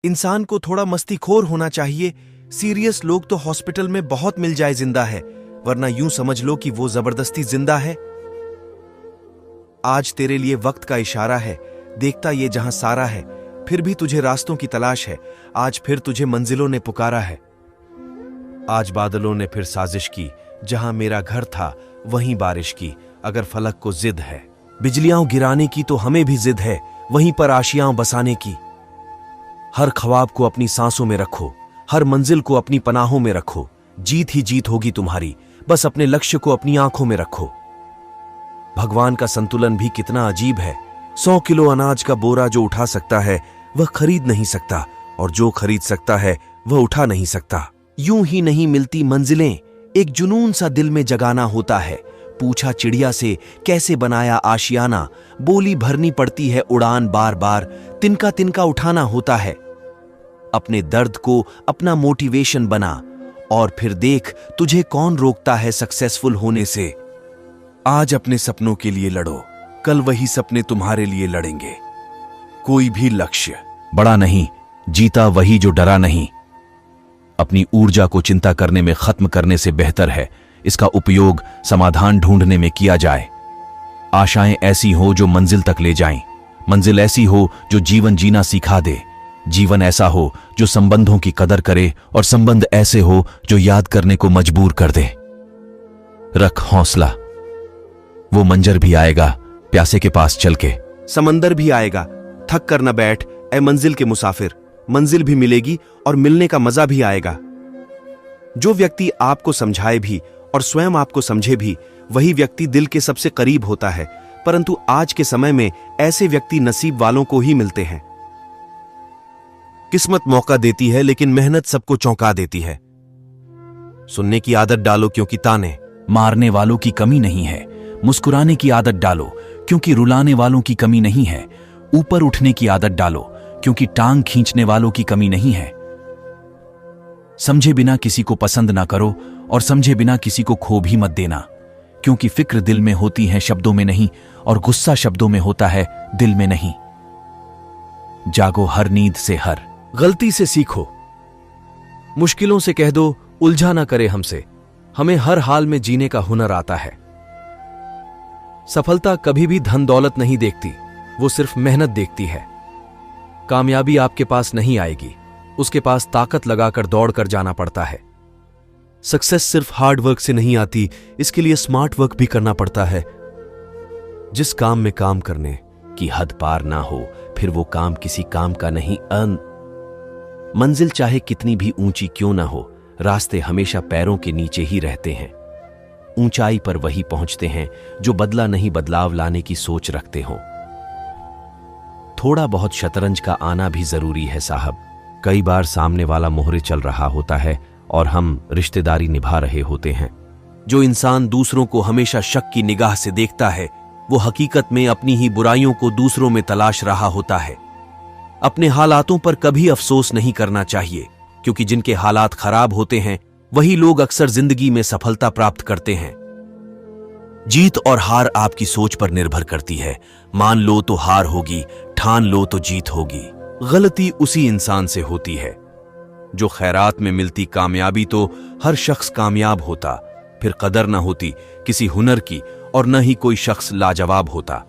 इंसान को थोड़ा मस्तीखोर होना चाहिए। सीरियस लोग तो हॉस्पिटल में बहुत मिल जाए जिंदा है, वरना यूं समझ लो कि वो जबरदस्ती जिंदा है। आज तेरे लिए वक्त का इशारा है, देखता ये जहां सारा है, फिर भी तुझे रास्तों की तलाश है। आज फिर तुझे मंजिलों ने पुकारा है। आज बादलों ने फिर साजिश की, जहां मेरा घर था वहीं बारिश की। अगर फलक को जिद है बिजलियां गिराने की, तो हमें भी जिद है वहीं पर आशियां बसाने की। हर ख्वाब को अपनी सांसों में रखो, हर मंजिल को अपनी पनाहों में रखो। जीत ही जीत होगी तुम्हारी, बस अपने लक्ष्य को अपनी आंखों में रखो। भगवान का संतुलन भी कितना अजीब है। 100 किलो अनाज का बोरा जो उठा सकता है वह खरीद नहीं सकता, और जो खरीद सकता है वह उठा नहीं सकता। यूं ही नहीं मिलती मंजिलें, एक जुनून सा दिल में जगाना होता है। पूछा चिड़िया से कैसे बनाया आशियाना, बोली भरनी पड़ती है उड़ान बार बार, तिनका तिनका उठाना होता है। अपने दर्द को अपना मोटिवेशन बना, और फिर देख तुझे कौन रोकता है सक्सेसफुल होने से। आज अपने सपनों के लिए लड़ो, कल वही सपने तुम्हारे लिए लड़ेंगे। कोई भी लक्ष्य बड़ा नहीं, जीता वही जो डरा नहीं। अपनी ऊर्जा को चिंता करने में खत्म करने से बेहतर है इसका उपयोग समाधान ढूंढने में किया जाए। आशाएं ऐसी हो जो मंजिल तक ले जाएं, मंजिल ऐसी हो जो जीवन जीना सिखा दे, जीवन ऐसा हो जो संबंधों की कदर करे, और संबंध ऐसे हो जो याद करने को मजबूर कर दे। रख हौसला, वो मंजर भी आएगा प्यासे के पास चल के। समंदर भी आएगा, थक कर न बैठ ए मंजिल के मुसाफिर। मंजिल भी मिलेगी और मिलने का मजा भी आएगा। जो व्यक्ति आपको समझाए भी और स्वयं आपको समझे भी, वही व्यक्ति दिल के सबसे करीब होता है। परंतु आज के समय में ऐसे व्यक्ति नसीब वालों को ही मिलते हैं। किस्मत मौका देती है, लेकिन मेहनत सबको चौंका देती है। सुनने की आदत डालो, क्योंकि ताने मारने वालों की कमी नहीं है। मुस्कुराने की आदत डालो, क्योंकि रुलाने वालों की कमी नहीं है। ऊपर उठने की आदत डालो, क्योंकि टांग खींचने वालों की कमी नहीं है। समझे बिना किसी को पसंद ना करो, और समझे बिना किसी को खो भी मत देना, क्योंकि फिक्र दिल में होती है शब्दों में नहीं, और गुस्सा शब्दों में होता है दिल में नहीं। जागो हर नींद से, हर गलती से सीखो। मुश्किलों से कह दो उलझा ना करे हमसे, हमें हर हाल में जीने का हुनर आता है। सफलता कभी भी धन दौलत नहीं देखती, वो सिर्फ मेहनत देखती है। कामयाबी आपके पास नहीं आएगी, उसके पास ताकत लगाकर दौड़ कर जाना पड़ता है। सक्सेस सिर्फ हार्ड वर्क से नहीं आती, इसके लिए स्मार्ट वर्क भी करना पड़ता है। जिस काम में काम करने की हद पार ना हो, फिर वो काम किसी काम का नहीं। मंजिल चाहे कितनी भी ऊंची क्यों ना हो, रास्ते हमेशा पैरों के नीचे ही रहते हैं। ऊंचाई पर वही पहुंचते हैं जो बदला नहीं बदलाव लाने की सोच रखते हों। थोड़ा बहुत शतरंज का आना भी जरूरी है साहब। कई बार सामने वाला मोहरे चल रहा होता है और हम रिश्तेदारी निभा रहे होते हैं। जो इंसान दूसरों को हमेशा शक की निगाह से देखता है, वो हकीकत में अपनी ही बुराइयों को दूसरों में तलाश रहा होता है। अपने हालातों पर कभी अफसोस नहीं करना चाहिए, क्योंकि जिनके हालात खराब होते हैं वही लोग अक्सर जिंदगी में सफलता प्राप्त करते हैं। जीत और हार आपकी सोच पर निर्भर करती है। मान लो तो हार होगी, ठान लो तो जीत होगी। गलती उसी इंसान से होती है। जो खैरात में मिलती कामयाबी तो हर शख्स कामयाब होता, फिर कदर न होती किसी हुनर की, और न ही कोई शख्स लाजवाब होता।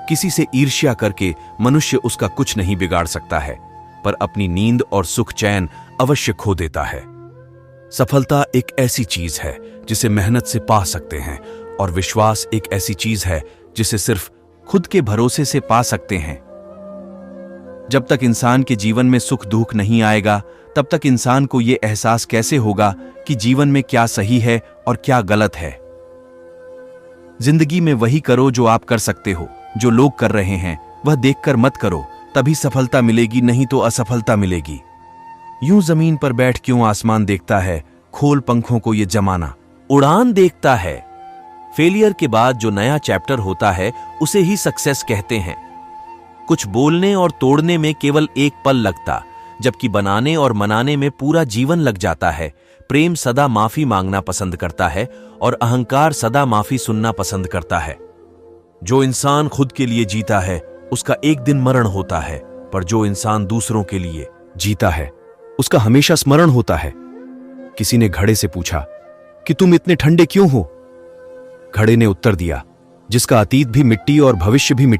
किसी से ईर्ष्या करके मनुष्य उसका कुछ नहीं बिगाड़ सकता है, पर अपनी नींद और सुख चैन अवश्य खो देता है। सफलता एक ऐसी चीज है जिसे मेहनत से पा सकते हैं, और विश्वास एक ऐसी चीज है जिसे सिर्फ खुद के भरोसे से पा सकते हैं। जब तक इंसान के जीवन में सुख दुख नहीं आएगा, तब तक इंसान को यह एहसास कैसे होगा कि जीवन में क्या सही है और क्या गलत है। जिंदगी में वही करो जो आप कर सकते हो। जो लोग कर रहे हैं वह देखकर मत करो, तभी सफलता मिलेगी, नहीं तो असफलता मिलेगी। यूं जमीन पर बैठ क्यों आसमान देखता है, खोल पंखों को ये जमाना उड़ान देखता है। फेलियर के बाद जो नया चैप्टर होता है उसे ही सक्सेस कहते हैं। कुछ बोलने और तोड़ने में केवल एक पल लगता, जबकि बनाने और मनाने में पूरा जीवन लग जाता है। प्रेम सदा माफी मांगना पसंद करता है, और अहंकार सदा माफी सुनना पसंद करता है। जो इंसान खुद के लिए जीता है उसका एक दिन मरण होता है, पर जो इंसान दूसरों के लिए जीता है उसका हमेशा स्मरण होता है। किसी ने घड़े से पूछा कि तुम इतने ठंडे क्यों हो? घड़े ने उत्तर दिया, जिसका अतीत भी मिट्टी और भविष्य भी मिट्टी